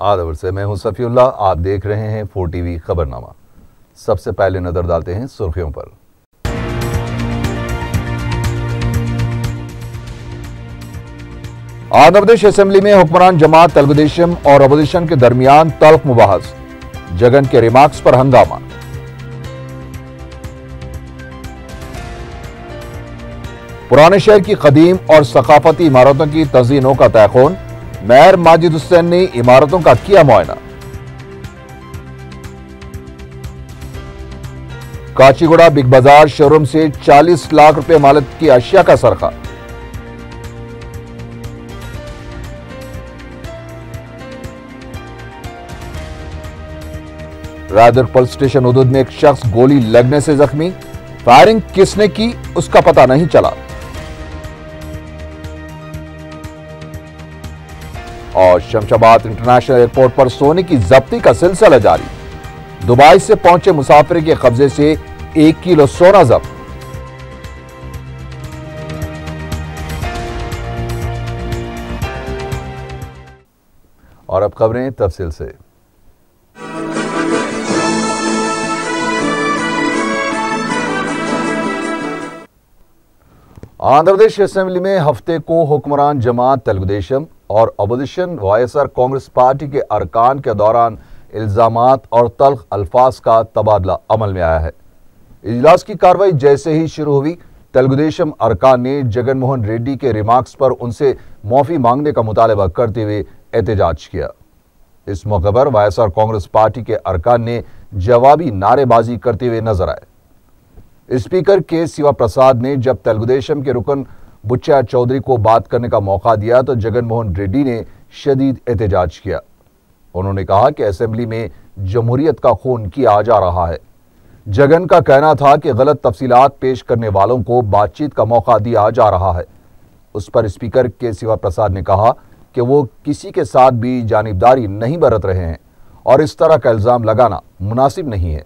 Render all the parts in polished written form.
आदवर से मैं हूं सफीउल्लाह। आप देख रहे हैं 4 टीवी खबरनामा। सबसे पहले नजर डालते हैं सुर्खियों पर। आंध्र प्रदेश असेंबली में हुक्मरान जमात तेलुगुदेशम और अपोजिशन के दरमियान तल्ख मुबाहस, जगन के रिमार्क्स पर हंगामा। पुराने शहर की कदीम और सकाफती इमारतों की तज़ीनों का तयखून, मेयर माजिद हुसैन ने इमारतों का किया मुआयना। काचीगुड़ा बिग बाजार शोरूम से 40 लाख रुपए मालिक की अशिया का सरका। रायदर पुलिस स्टेशन हुदूद में एक शख्स गोली लगने से जख्मी, फायरिंग किसने की उसका पता नहीं चला। और शमशाबाद इंटरनेशनल एयरपोर्ट पर सोने की जब्ती का सिलसिला जारी, दुबई से पहुंचे मुसाफिर के कब्जे से 1 किलो सोना जब्त। और अब खबरें तफसील से। आंध्र प्रदेश असेंबली में हफ्ते को हुक्मरान जमात तेलुगुदेशम और अपोजिशन वाईएसआर कांग्रेस पार्टी के अरकान के दौरान इल्जामात और तल्ख अल्फाज का तबादला अमल में आया है। इजलास की कार्रवाई जैसे ही शुरू हुई, तेलुगुदेशम अरकान ने जगन मोहन रेड्डी के रिमार्क्स पर उनसे माफी मांगने का मुतालबा करते हुए एहतजाज किया। इस मौके पर वाईएसआर कांग्रेस पार्टी के अरकान ने जवाबी नारेबाजी करते हुए नजर आए। स्पीकर के शिवा प्रसाद ने जब तेलुगुदेशम के रुकन बुच्चा चौधरी को बात करने का मौका दिया तो जगन मोहन रेड्डी ने शदीद एहतजाज किया। उन्होंने कहा कि असेंबली में जमहूरियत का खून किया जा रहा है। जगन का कहना था कि गलत तफसीलात पेश करने वालों को बातचीत का मौका दिया जा रहा है। उस पर स्पीकर के शिवा प्रसाद ने कहा कि वो किसी के साथ भी जानिबदारी नहीं बरत रहे हैं और इस तरह का इल्जाम लगाना मुनासिब नहीं है।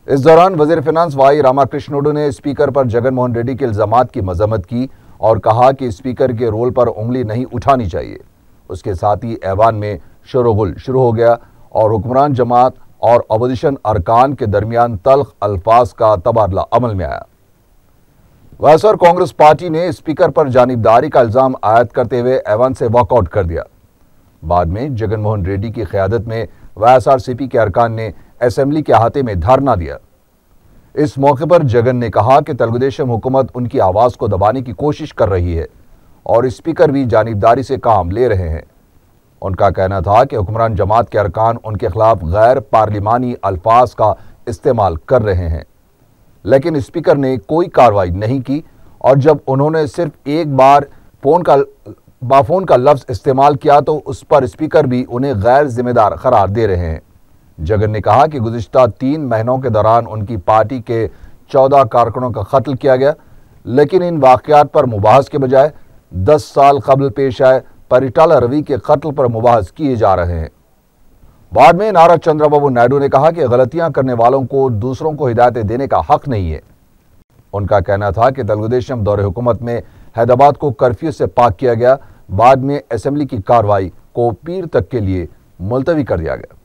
इस दौरान वजीर फिनांस वाई रामाकृष्णुडू ने स्पीकर पर जगन मोहन रेड्डी के इल्जामात की मजम्मत की और कहा कि स्पीकर के रोल पर उंगली नहीं उठानी चाहिए। उसके साथ ही ऐवान में शोरगुल शुरू हो गया और हुक्मरान जमात और अपोजिशन अरकान के दरमियान तल्ख अल्फाज का तबादला अमल में आया। वाईएसआर कांग्रेस पार्टी ने स्पीकर पर जानिबदारी का इल्जाम आयद करते हुए ऐवान से वॉकआउट कर दिया। बाद में जगन मोहन रेड्डी की क़यादत में वाईएसआरसीपी के अरकान ने असेंबली के अहाते में धरना दिया। इस मौके पर जगन ने कहा कि तेलुगुदेशम हुकूमत उनकी आवाज को दबाने की कोशिश कर रही है और स्पीकर भी जानिबदारी से काम ले रहे हैं। उनका कहना था कि हुक्मरान जमात के अरकान उनके खिलाफ गैर पार्लिमानी अल्फाज का इस्तेमाल कर रहे हैं, लेकिन स्पीकर ने कोई कार्रवाई नहीं की और जब उन्होंने सिर्फ एक बार फोन का लफ्ज इस्तेमाल किया तो उस पर स्पीकर भी उन्हें गैर जिम्मेदार करार दे रहे हैं। जगन ने कहा कि गुज़िश्ता 3 महीनों के दौरान उनकी पार्टी के 14 कारकुनों का कत्ल किया गया, लेकिन इन वाक़यात पर मुबाहस के बजाय 10 साल कबल पेश आए परिटाला रवि के कत्ल पर मुबाहस किए जा रहे हैं। बाद में नारा चंद्रबाबू नायडू ने कहा कि गलतियां करने वालों को दूसरों को हिदायतें देने का हक नहीं है। उनका कहना था कि तेलुगुदेशम दौरे हुकूमत में हैदराबाद को कर्फ्यू से पाक किया गया। बाद में असेंबली की कार्रवाई को पीर तक के लिए मुलतवी कर दिया गया।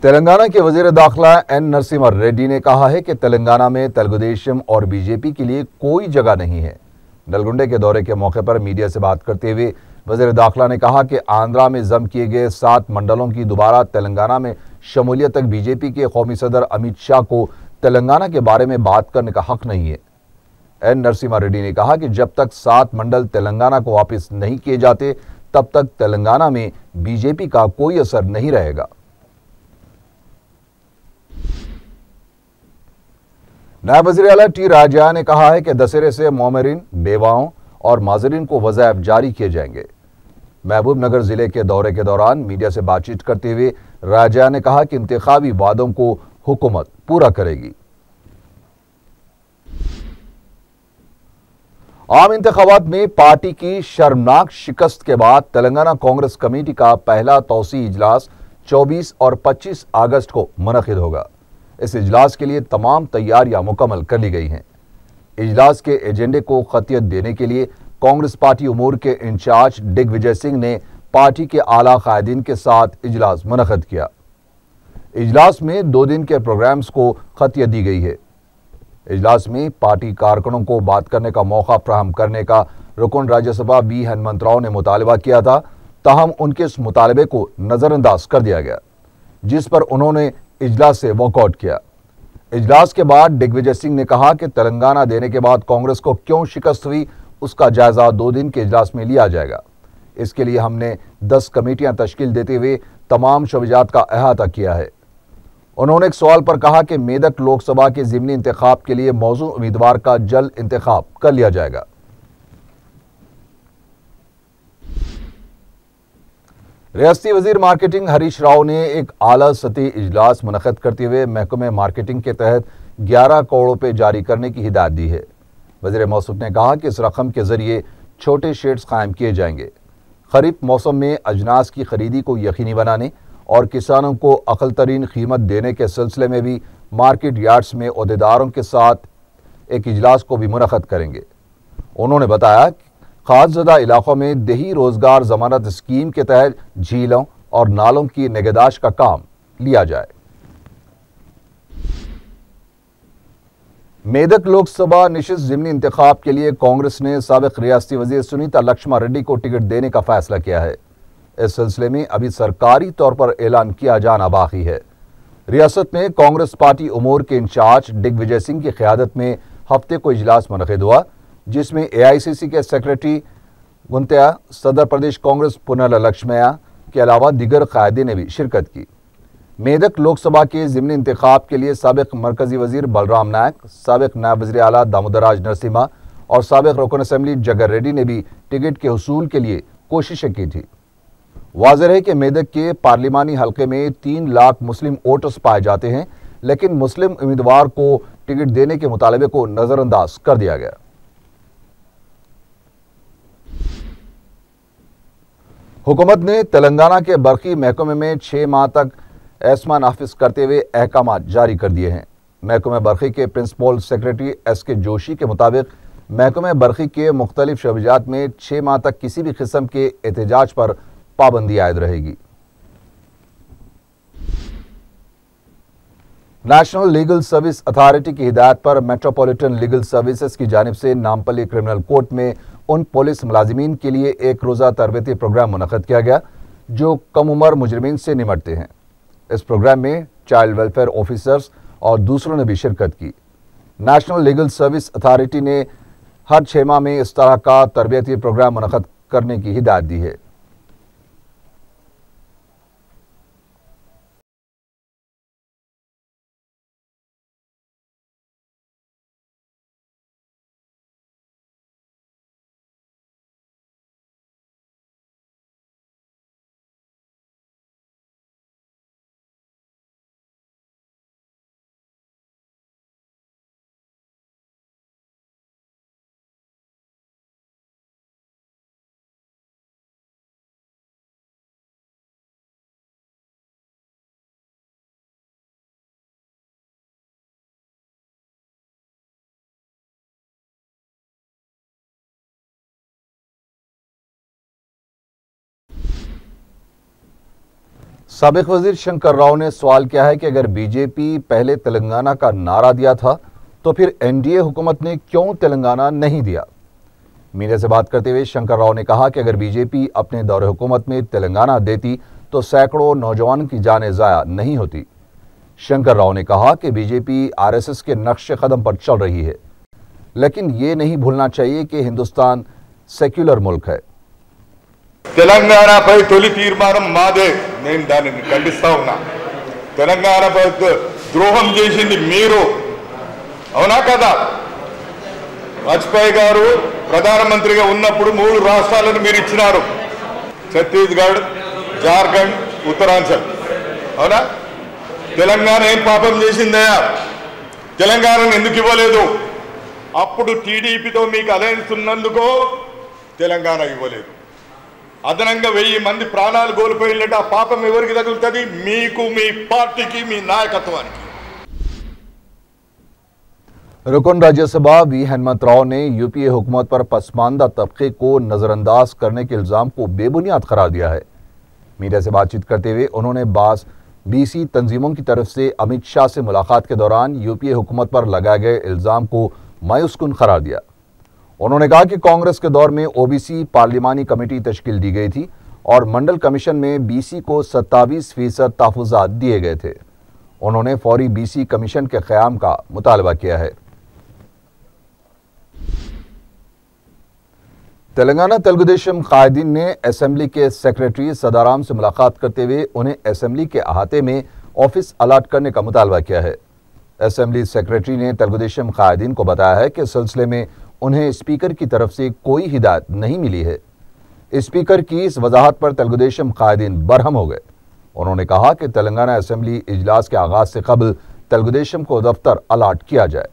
तेलंगाना के वजीर दाखिला एन नरसिम्हा रेड्डी ने कहा है कि तेलंगाना में तेलुगुदेशम और बीजेपी के लिए कोई जगह नहीं है। नलगुंडे के दौरे के मौके पर मीडिया से बात करते हुए वजीर दाखिला ने कहा कि आंध्रा में जम किए गए 7 मंडलों की दोबारा तेलंगाना में शमूलियत तक बीजेपी के कौमी सदर अमित शाह को तेलंगाना के बारे में बात करने का हक नहीं है। एन नरसिम्हा रेड्डी ने कहा कि जब तक 7 मंडल तेलंगाना को वापस नहीं किए जाते तब तक तेलंगाना में बीजेपी का कोई असर नहीं रहेगा। नायब वज़ीर आला टी राजा ने कहा है कि दशहरे से मोमिरीन, बेवाओं और माजरीन को वज़ाइफ जारी किए जाएंगे। महबूब नगर जिले के दौरे के दौरान मीडिया से बातचीत करते हुए राजा ने कहा कि इंतखाबी वादों को हुकूमत पूरा करेगी। आम इंतखाबात में पार्टी की शर्मनाक शिकस्त के बाद तेलंगाना कांग्रेस कमेटी का पहला तौसी इजलास 24 और 25 अगस्त को मुनक़िद होगा। इस इजलास के लिए तमाम तैयारियां मुकम्मल कर ली गई हैं। इजलास के एजेंडे को खतियत देने के लिए कांग्रेस पार्टी उमूर के इंचार्ज दिग्विजय सिंह ने पार्टी के आला कायदीन के साथ इजलास मुनक़द किया। इजलास में 2 दिन के प्रोग्राम्स को खतियत दी गई है। इजलास में पार्टी कारकुनों को बात करने का मौका फराहम करने का रुकन राज्यसभा बी हनुमंतराव ने मुतालबा किया था, ताहम उनके इस मुतालबे को नज़रअंदाज कर दिया गया, जिस पर उन्होंने इजलास से वॉकआउट किया। इजलास के बाद दिग्विजय सिंह ने कहा कि तेलंगाना देने के बाद कांग्रेस को क्यों शिकस्त हुई, उसका जायजा 2 दिन के इजलास में लिया जाएगा। इसके लिए हमने 10 कमेटियां तश्कील देते हुए तमाम शोबजात का अहाता किया है। उन्होंने एक सवाल पर कहा कि मेदक लोकसभा के ज़िमनी इंतखाब के लिए मौजू उम्मीदवार का जल्द इंतखाब कर लिया जाएगा। रियासती वजीर मार्केटिंग हरीश राव ने एक आला सतही इजलास मुनक़द करते हुए महकमे मार्केटिंग के तहत 11 करोड़ रुपये जारी करने की हिदायत दी है। वज़ीर मौसूफ ने कहा कि इस रकम के जरिए छोटे शेड्स कायम किए जाएंगे। खरीफ मौसम में अजनास की खरीदी को यकीनी बनाने और किसानों को अक़ल तरीन कीमत देने के सिलसिले में भी मार्केट यार्ड्स में ओहदेदारों के साथ एक इजलास को भी मुनक़द करेंगे। उन्होंने बताया कि ख़ासज़दा इलाक़ों में देही रोज़गार ज़मानत स्कीम के तहत झीलों और नालों की निगहदाश्त का काम लिया जाए। मेदक लोकसभा निशिस्त ज़िमनी इंतखाब के लिए कांग्रेस ने साबिक़ रियासती वज़ीर सुनीता लक्ष्मा रेड्डी को टिकट देने का फैसला किया है। इस सिलसिले में अभी सरकारी तौर पर ऐलान किया जाना बाकी है। रियासत में कांग्रेस पार्टी उमूर के इंचार्ज दिग्विजय सिंह की क़यादत में हफ्ते को इजलास मुनक़िद हुआ, जिसमें AICC के सेक्रेटरी गुंतिया, सदर प्रदेश कांग्रेस पुनल लक्ष्मैया के अलावा दीगर कायदे ने भी शिरकत की। मेदक लोकसभा के ज़िमनी इंतखाब के लिए साबिक़ मरकजी वज़ीर बलराम नायक, साबिक़ नायब वज़ीर आला दामोदराज नरसिम्हा और साबिक़ रुकन असम्बली जगर रेड्डी ने भी टिकट के हुसूल के लिए कोशिशें की थी। वाज़ेह है कि मेदक के पार्लिमानी हल्के में 3 लाख मुस्लिम वोटर्स पाए जाते हैं, लेकिन मुस्लिम उम्मीदवार को टिकट देने के मुतालबे को नज़रअंदाज कर दिया गया। हुकूमत ने तेलंगाना के बरकी महकमे में 6 माह तक एस्मा नाफिज करते हुए अहकाम जारी कर दिए हैं। महकमे बरकी के प्रिंसिपल सेक्रेटरी SK जोशी के मुताबिक महकमे बरकी के मुख्तलिफ शोबजात में 6 माह तक किसी भी किस्म के एहतजाज पर पाबंदी आयद रहेगी। नेशनल लीगल सर्विस अथॉरिटी की हिदायत पर मेट्रोपॉलिटन लीगल सर्विसेज की जानिब से नामपल्ली क्रिमिनल कोर्ट में उन पुलिस मुलाजिमीन के लिए एक रोज़ा तरबियती प्रोग्राम मुनक़द किया गया जो कम उम्र मुजरिमीन से निमटते हैं। इस प्रोग्राम में चाइल्ड वेलफेयर ऑफिसर्स और दूसरों ने भी शिरकत की। नेशनल लीगल सर्विस अथॉरिटी ने हर 6 माह में इस तरह का तरबियती प्रोग्राम मुनक़द करने की हिदायत दी है। साबिक़ वज़ीर शंकर राव ने सवाल किया है कि अगर बीजेपी पहले तेलंगाना का नारा दिया था तो फिर NDA हुकूमत ने क्यों तेलंगाना नहीं दिया। मीडिया से बात करते हुए शंकर राव ने कहा कि अगर बीजेपी अपने दौरे हुकूमत में तेलंगाना देती तो सैकड़ों नौजवानों की जानें ज़ाया नहीं होती। शंकर राव ने कहा कि बीजेपी RSS के नक्शे कदम पर चल रही है, लेकिन ये नहीं भूलना चाहिए कि हिंदुस्तान सेक्युलर मुल्क है। తెలంగాణపై తొలి తీర్మానం మాదే, నేను దానిని ఖండిస్తా ఉన్నా। తెలంగాణపై ద్రోహం చేసింది మీరు, అవునా కదా? వాజ్పేయి గారు ప్రధానమంత్రిగా ఉన్నప్పుడు 3 రాష్ట్రాలను మీరు ఇచ్చినారు, ఛత్తీస్గఢ్, జార్ఖండ్, ఉత్తరాంచల్, అవునా? తెలంగాణ ఏం పాపం చేసిందయా? తెలంగాణను ఎందుకు ఇవ్వలేదు? అప్పుడు టీడీపీతో మీకు అలయన్స్ ఉన్నందుకు తెలంగాణ ఇవ్వలేదు। అదనంగా 1000 మంది ప్రాణాలు కోల్పోయినట్టు ఆ పాపం ఎవరికి తగులుతుంది? మీకు, మీ పార్టీకి, మీ నాయకత్వానికి। रुकन राज्यसभा वी हेमंत राव ने यूपीए हुकूमत पर पसमानदा तबके को नजरअंदाज करने के इल्जाम को बेबुनियाद करार दिया है। मीडिया से बातचीत करते हुए उन्होंने बास बीसी तंजीमों की तरफ से अमित शाह से मुलाकात के दौरान यूपीए हुकूमत पर लगाए गए इल्जाम को मायूसकुन करार दिया। उन्होंने कहा कि कांग्रेस के दौर में ओबीसी पार्लिमानी कमेटी तश्कील दी गई थी और मंडल कमीशन में बीसी को 27% तहफुजात दिए गए थे। उन्होंने फौरी बीसी कमीशन के क़याम का मुतालबा किया है। तेलंगाना तेलुगुदेशम कायदीन ने असेंबली के सेक्रेटरी सदाराम से मुलाकात करते हुए उन्हें असेंबली के अहाते में ऑफिस अलाट करने का मुतालबा किया है। असेंबली सेक्रेटरी ने तेलुगुदेशम कायदीन को बताया है कि इस सिलसिले में उन्हें स्पीकर की तरफ से कोई हिदायत नहीं मिली है। स्पीकर की इस वजाहत पर तेलुगुदेशम कायदीन बरहम हो गए। उन्होंने कहा कि तेलंगाना असेंबली इजलास के आगाज से कबल तेलुगुदेशम को दफ्तर अलाट किया जाए।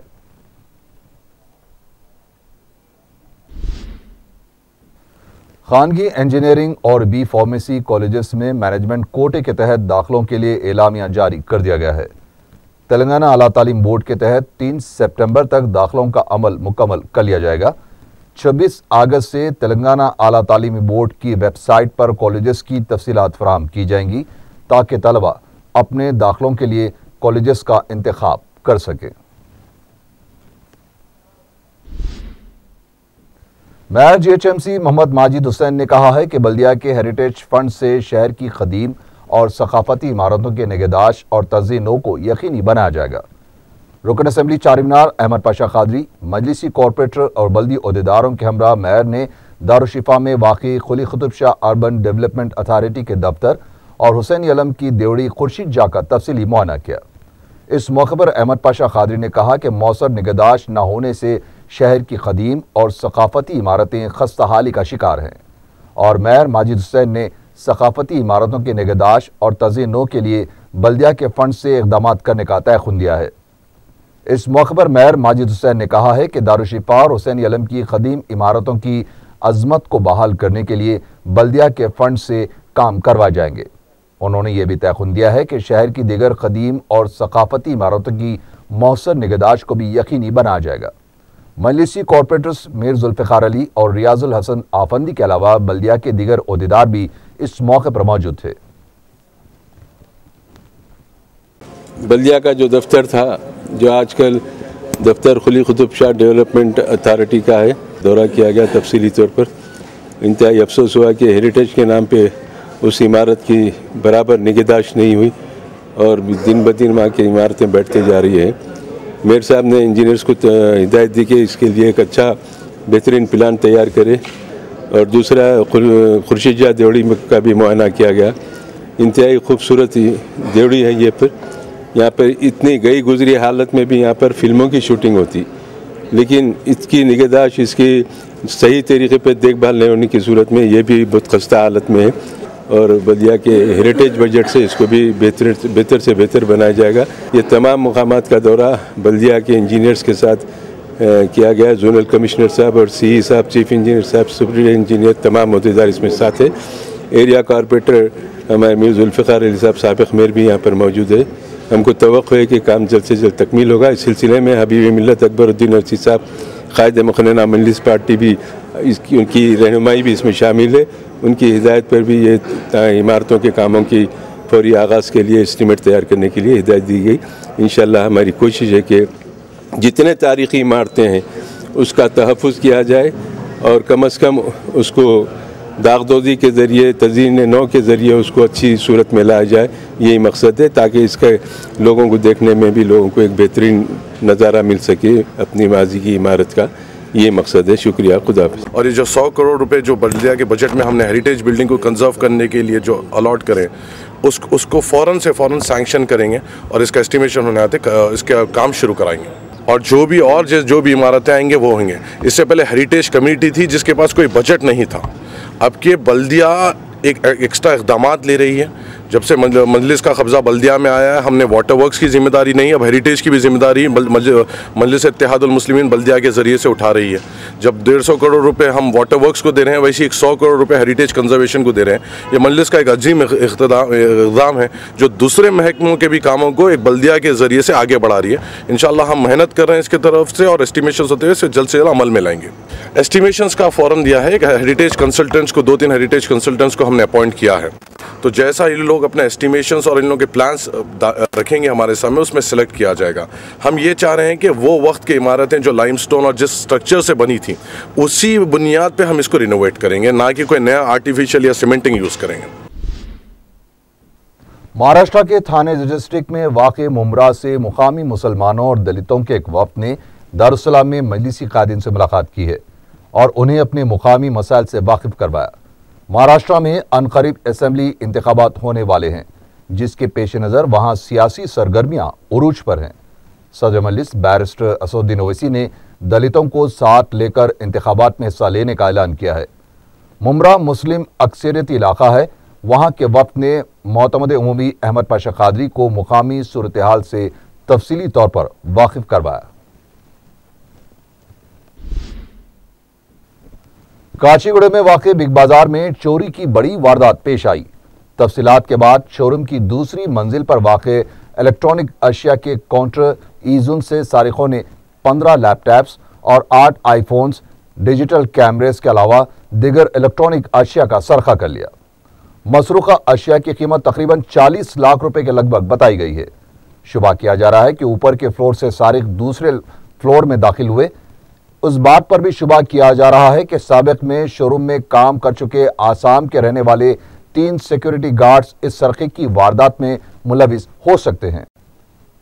खानगी इंजीनियरिंग और बी फार्मेसी कॉलेजेस में मैनेजमेंट कोटे के तहत दाखिलों के लिए एलामिया जारी कर दिया गया है। तेलंगाना आला तालीम बोर्ड के तहत 3 सितंबर तक दाखिलों का अमल मुकम्मल कर लिया जाएगा। 26 अगस्त से तेलंगाना आला तालीमी बोर्ड की वेबसाइट पर कॉलेजेस की तफसीलात फराहम की जाएंगी ताकि तलबा अपने दाखिलों के लिए कॉलेजेस का इंतखाब कर सकें। मेयर जीएचएमसी मोहम्मद माजिद हुसैन ने कहा है कि बल्दिया के हेरिटेज फंड से शहर की कदीम और सकाफती इमारतों के निगहदाश्त और तज़्ज़ीन को यकीनी बनाया जाएगा। रुकन असेंबली चारमीनार अहमद पाशा कादरी, मजलिसी कॉरपोरेटर और बल्दी ओहदेदारों के हमरा मेयर ने दारुशिफा में वाक़ई Quli Qutb Shah urban development authority के दफ्तर और हुसैन अलम की देवड़ी खुर्शीद जाकर तफसीली मुआयना किया। इस मौके पर अहमद पाशा कादरी ने कहा कि मौसर निगहदाश्त न होने से शहर की कदीम और सकाफती इमारतें खस्ताहाली का शिकार हैं और मेयर माजिद हुसैन ने सकाफती इमारतों के निगहदाश्त और तज़्ज़ीनों के लिए बल्दिया के फंड से इक़दाम करने का तयख़ुन दिया है। इस मौके पर मेयर माजिद हुसैन ने कहा है कि दारुशिफा और हुसैन अलम की कदीम इमारतों की अज़मत को बहाल करने के लिए बल्दिया के फंड से काम करवाए जाएंगे। उन्होंने ये भी तयख़ुन दिया है कि शहर की दीगर कदीम और सकाफती इमारतों की मौसर निगहदाश्त को भी यकीनी बनाया जाएगा। मजलिसी कॉरपोरेटर्स मीर जुल्फ़िकार अली और रियाजुल हसन आफंदी के अलावा बल्दिया के दीगर ओहदेदार भी इस मौके पर मौजूद थे। बल्दिया का जो दफ्तर था, जो आजकल दफ्तर कुली कुतुब शाह डेवलपमेंट अथॉरिटी का है, दौरा किया गया तफसीली तौर पर। इंतहाई अफसोस हुआ कि हेरिटेज के नाम पे उस इमारत की बराबर निगहदाश्त नहीं हुई और दिन ब दिन वहाँ की इमारतें बढ़ते जा रही है। मेयर साहब ने इंजीनियर्स को हिदायत दी कि इसके लिए एक अच्छा बेहतरीन प्लान तैयार करे और दूसरा खुर्शीद जाह देवड़ी का भी मुआयना किया गया। इंतहाई खूबसूरत देवड़ी है ये। पर यहाँ पर इतनी गई गुजरी हालत में भी यहाँ पर फिल्मों की शूटिंग होती, लेकिन इसकी निगहदाश्त, इसकी सही तरीके पर देखभाल नहीं होने की सूरत में ये भी बहुत खस्ता हालत में है और बल्दिया के हेरिटेज बजट से इसको भी बेहतर से बेहतर बनाया जाएगा। ये तमाम मुकामात का दौरा बल्दिया के इंजीनियर्स के साथ किया गया। जोनल कमिश्नर साहब और सीई साहब, चीफ इंजीनियर साहब, सुपरिटेंडेंट इंजीनियर, तमाम अहदेदार इसमें साथ है। एरिया कॉरपोरेटर हमारे मीर जुल्फ़िकार अली साहब साबिक़ मेयर भी यहाँ पर मौजूद है। हमको तवक्को है कि काम जल्द से जल्द तकमील होगा। इस सिलसिले में हबीब मिल्लत अकबरुद्दीन अरसी साहब, कायद मुक़न्नना मजलिस पार्टी भी उनकी रहनुमाई भी इसमें शामिल है। उनकी हिदायत पर भी ये इमारतों के कामों की फौरी आगाज़ के लिए एस्टीमेट तैयार करने के लिए हिदायत दी गई। इंशाअल्लाह हमारी कोशिश है कि जितने तारीख़ी इमारतें हैं उसका तहफ़्फ़ुज़ किया जाए और कम से कम उसको दागदोज़ी के ज़रिए, तज़ीन नौ के ज़रिए उसको अच्छी सूरत में लाया जाए। यही मकसद है ताकि इसके लोगों को देखने में भी लोगों को एक बेहतरीन नज़ारा मिल सके अपनी माजी की इमारत का। ये मकसद है। शुक्रिया, खुदा हाफ़िज़। और ये जो 100 करोड़ रुपए जो बल्दिया के बजट में हमने हेरिटेज बिल्डिंग को कंजर्व करने के लिए जो अलॉट करें, उसको फ़ौरन से फ़ौरन सैंक्शन करेंगे और इसका एस्टिमेशन होने आते इसका काम शुरू कराएंगे और जो भी इमारतें आएंगे वो होंगे। इससे पहले हेरिटेज कम्युनिटी थी जिसके पास कोई बजट नहीं था। अब के बल्दिया एक एक्स्ट्रा इक़दामात ले रही है जब से मजलिस का कब्ज़ा बल्दिया में आया है, हमने वाटर वर्क्स की जिम्मेदारी नहीं, अब हेरिटेज की भी जिम्मेदारी मजलिस इत्तेहादुल मुस्लिमीन बल्दिया के ज़रिए से उठा रही है। जब 150 करोड़ रुपए हम वाटर वर्क्स को दे रहे हैं, वैसे ही 100 करोड़ रुपए हेरिटेज कंजर्वेशन को दे रहे हैं। ये मजलिस का एक अजीम इक़दाम है जो दूसरे महकमों के भी कामों को एक बल्दिया के ज़रिए से आगे बढ़ा रही है। इंशाअल्लाह हम मेहनत कर रहे हैं इसकी तरफ से, और एस्टिमेशन होते हुए जल्द से जल्द अमल में लाएंगे। एस्टिमेशंस का फ़ौरन दिया है, हेरिटेज कंसल्टेंट्स को 2-3 हेरिटेज कंसल्टेंट्स को हमने अपॉइंट किया है। तो जैसा इन लोग अपने एस्टिमेशंस और इन लोगों के प्लान्स रखेंगे हमारे सामने, उसमें सेलेक्ट किया जाएगा। हम ये चाह रहे हैं कि वो वक्त की इमारतें जो लाइमस्टोन और जिस स्ट्रक्चर से बनी थी उसी बुनियाद पे हम इसको रिनोवेट करेंगे, ना कि कोई नया आर्टिफिशियल या सीमेंटिंग यूज़ करेंगे। महाराष्ट्र के थाने डिस्ट्रिक्ट में वाक़े मुमरा से मुकामी मुसलमानों और दलितों के एक वफ़द ने दारुस्सलाम में मजलिसी कायदीन से मुलाकात की है और उन्हें अपने मुकामी मसाइल से वाकिफ करवाया। महाराष्ट्र में अनकरीब असेंबली इंतखाबात होने वाले हैं, जिसके पेश नज़र वहाँ सियासी सरगर्मियाँ उरूज पर हैं। सदर मजलिस बैरिस्टर असदुद्दीन ओवैसी ने दलितों को साथ लेकर इंतखाबात में हिस्सा लेने का ऐलान किया है। मुमरा मुस्लिम अक्सरियती इलाका है। वहाँ के वफ़द ने मोतमद उमूमी अहमद पाशा कादरी को मुकामी सूरत हाल से तफसीली तौर पर वाकिफ करवाया। काचीगुड़ा में वाक़े बिग बाजार में चोरी की बड़ी वारदात पेश आई। तफसीलात के बाद शोरूम की दूसरी मंजिल पर वाक़े इलेक्ट्रॉनिक अशिया के काउंटर ईजुन से सारिकों ने 15 लैपटॉप्स और 8 आईफोन्स, डिजिटल कैमरेस के अलावा दिगर इलेक्ट्रॉनिक अशिया का सरखा कर लिया। मसरूका अशिया की कीमत तकरीबन 40 लाख रुपए के लगभग बताई गई है। शुबा किया जा रहा है कि ऊपर के फ्लोर से सारिक दूसरे फ्लोर में दाखिल हुए। उस बात पर भी शुबा किया जा रहा है कि साबिक में शोरूम में काम कर चुके आसाम के रहने वाले 3 सिक्योरिटी गार्ड्स इस सरखे की वारदात में मुलविस हो सकते हैं।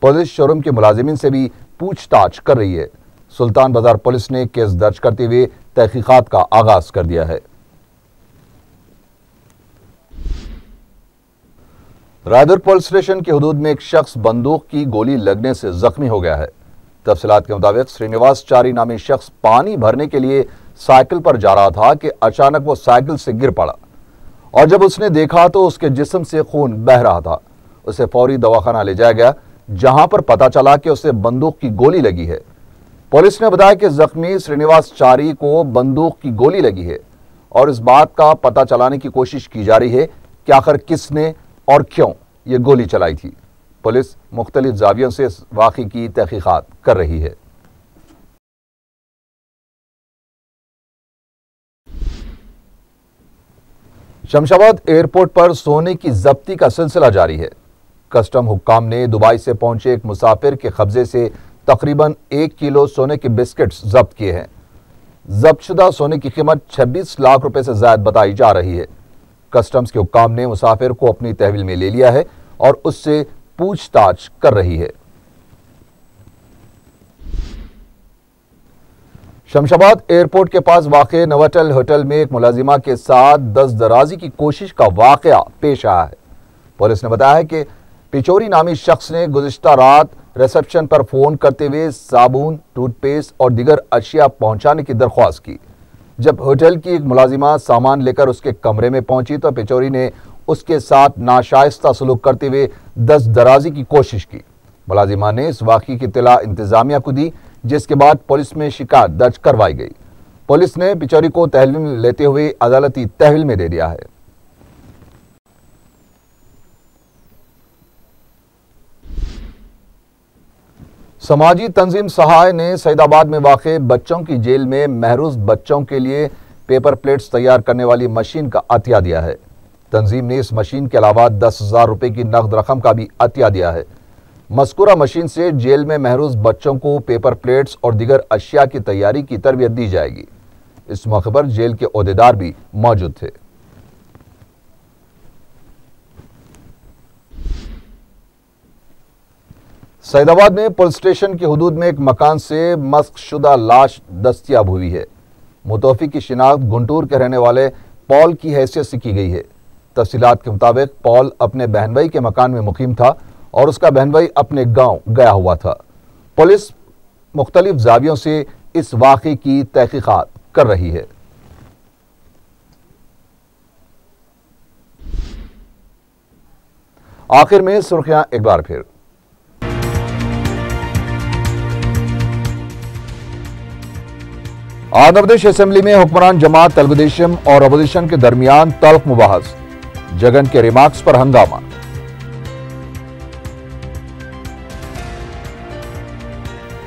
पुलिस शोरूम के मुलाजिमिन से भी पूछताछ कर रही है। सुल्तान बाजार पुलिस ने केस दर्ज करते हुए तहकीकात का आगाज कर दिया है। रायदुर्ग पुलिस स्टेशन के हुदूद में एक शख्स बंदूक की गोली लगने से जख्मी हो गया है। तफसीलात के मुताबिक श्रीनिवास चारी नामी शख्स पानी भरने के लिए साइकिल पर जा रहा था कि अचानक वो साइकिल से गिर पड़ा और जब उसने देखा तो उसके जिस्म से खून बह रहा था। उसे फौरी दवाखाना ले जाया गया, जहां पर पता चला कि उसे बंदूक की गोली लगी है। पुलिस ने बताया कि जख्मी श्रीनिवास चारी को बंदूक की गोली लगी है और इस बात का पता चलाने की कोशिश की जा रही है कि आखिर किसने और क्यों ये गोली चलाई थी। पुलिस मुख्तलिफ जावियों से इस वाक़े की तहकीकात कर रही है। शमशाबाद एयरपोर्ट पर सोने की जब्ती का सिलसिला जारी है। कस्टम हुक्काम ने दुबई से पहुंचे एक मुसाफिर के कब्जे से तकरीबन 1 किलो सोने के बिस्किट्स जब्त किए हैं। जब्तशुदा सोने की कीमत 26 लाख रुपए से ज्यादा बताई जा रही है। कस्टम्स के हुक्काम ने मुसाफिर को अपनी तहवील में ले लिया है और उससे पूछताछ कर रही है। शमशाबाद एयरपोर्ट के पास वाक़े नवाटेल होटल में एक मुलाजिमा के साथ दस्तदराजी की कोशिश का वाक़या पेश आया है। पुलिस ने बताया है कि पिचोरी नामी शख्स ने गुज़िश्ता रात रिसेप्शन पर फोन करते हुए साबुन, टूथपेस्ट और दीगर अशिया पहुंचाने की दरख्वास्त की। जब होटल की एक मुलाजिमा सामान लेकर उसके कमरे में पहुंची तो पिचोरी ने उसके साथ नाशाइस्ता सलूक करते हुए दस्तदराजी की कोशिश की। मुलाजिमा ने इस वाक़े की इत्तला इंतजामिया को दी, जिसके बाद पुलिस में शिकायत दर्ज करवाई गई। पुलिस ने पिचोरी को तहवील में लेते हुए अदालती तहवील में दे दिया है। समाजी तंजीम सहाय ने सईदाबाद में वाक़े बच्चों की जेल में महरूज बच्चों के लिए पेपर प्लेट्स तैयार करने वाली मशीन का अतिया दिया है। तंजीम ने इस मशीन के अलावा 10,000 रुपए की नकद रकम का भी अतिया दिया है। मज़कूरा मशीन से जेल में महरूज बच्चों को पेपर प्लेट्स और दीगर अशिया की तैयारी की तरबियत दी जाएगी। इस मौके पर जेल के ओहदेदार भी मौजूद थे। सईदाबाद में पुलिस स्टेशन के हुदूद में एक मकान से मस्कशुदा लाश दस्तयाब हुई है। मुतवफ़ी की शिनाख्त गुंटूर के रहने वाले पॉल की हैसियत से की गई है। तफसीलात के मुताबिक पॉल अपने बहन भाई के मकान में मुकीम था और उसका बहन भाई अपने गांव गया हुआ था। पुलिस मुख्तलिफ जावियों से इस वाक़े की तहकीकात कर रही है। आखिर में सुर्खियां एक बार फिर। आंध्र प्रदेश असेंबली में हुक्मरान जमात तेलुगुदेशम और अपोजिशन के दरमियान तल्ख मुबाहस, जगन के रिमार्क्स पर हंगामा।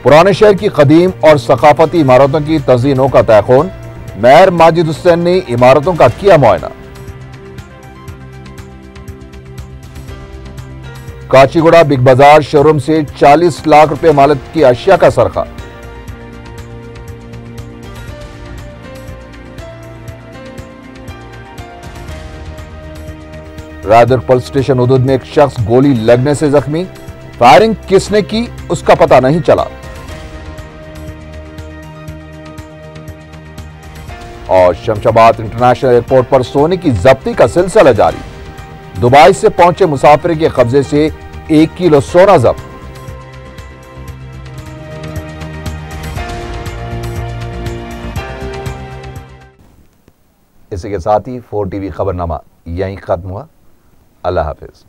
पुराने शहर की कदीम और सकाफती इमारतों की तज़ीनों का तयखून, मेयर माजिद हुसैन ने इमारतों का किया मुआयना। काचीगुड़ा बिग बाजार शोरूम से 40 लाख रुपए मालियत की अशिया का सरखा। रायदुर्ग पुलिस स्टेशन हुदूद में एक शख्स गोली लगने से जख्मी, फायरिंग किसने की उसका पता नहीं चला। और शमशाबाद इंटरनेशनल एयरपोर्ट पर सोने की जब्ती का सिलसिला जारी, दुबई से पहुंचे मुसाफिर के कब्जे से 1 किलो सोना जब्त। इसी के साथ ही 4 टीवी खबरनामा यहीं खत्म हुआ। अल्लाह हाफिज।